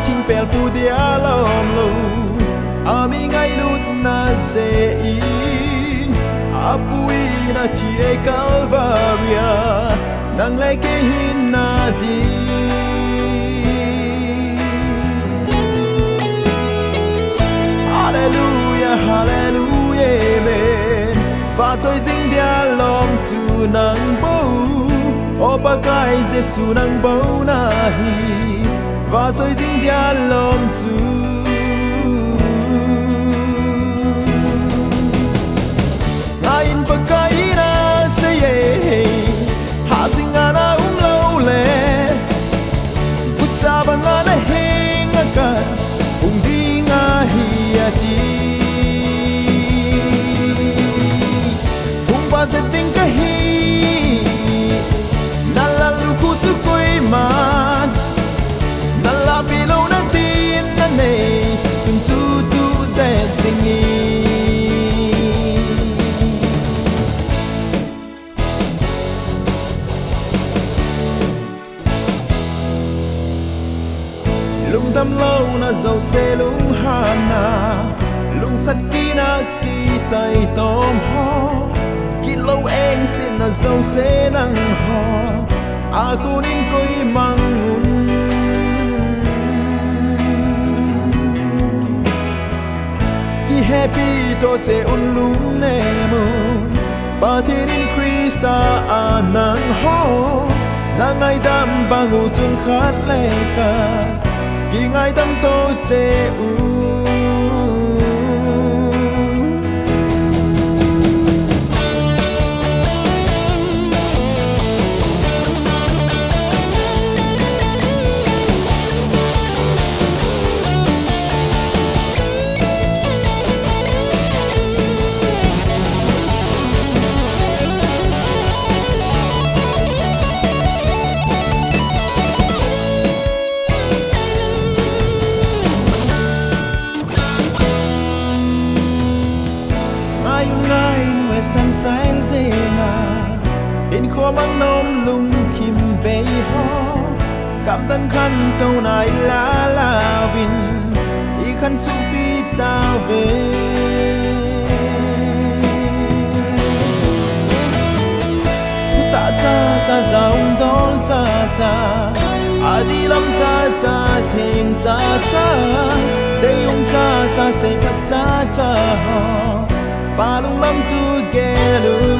thiên bèl pu dia lom lu ami ngay lut na zein apui na tie calvaria nang lai ke hin na di hallelujah hallelujah amen và trôi dinh dia lom chu nang bau o ba kai jesu nang bau na hi và trôi dính dia lom chu ngain pakai na seye ha singana lâu le pucha bangana henga ka undi nga hiati hung ba setting ka hi nalalu ku chu koi man below na tin na nei sun chu tu de jingi lung tâm lâu na dầu xe lung hana lung sắt ki na ki tay tom ho ki lâu anh xin na dầu xe nang ho aku nin koi mangun happy to che un lung ne mo ba thiên in Krista anang ho na ngai dam bangu chun khat le khat ki ngai dam to che u Western style zenga in kho mang nom lung kim bay ho cảm tăng khăn câu này la vin y khăn su phi ta về ta cha dòng đón cha đi lâm cha thiền cha để ông cha say phát cha ho ba lung lâm chu ge lu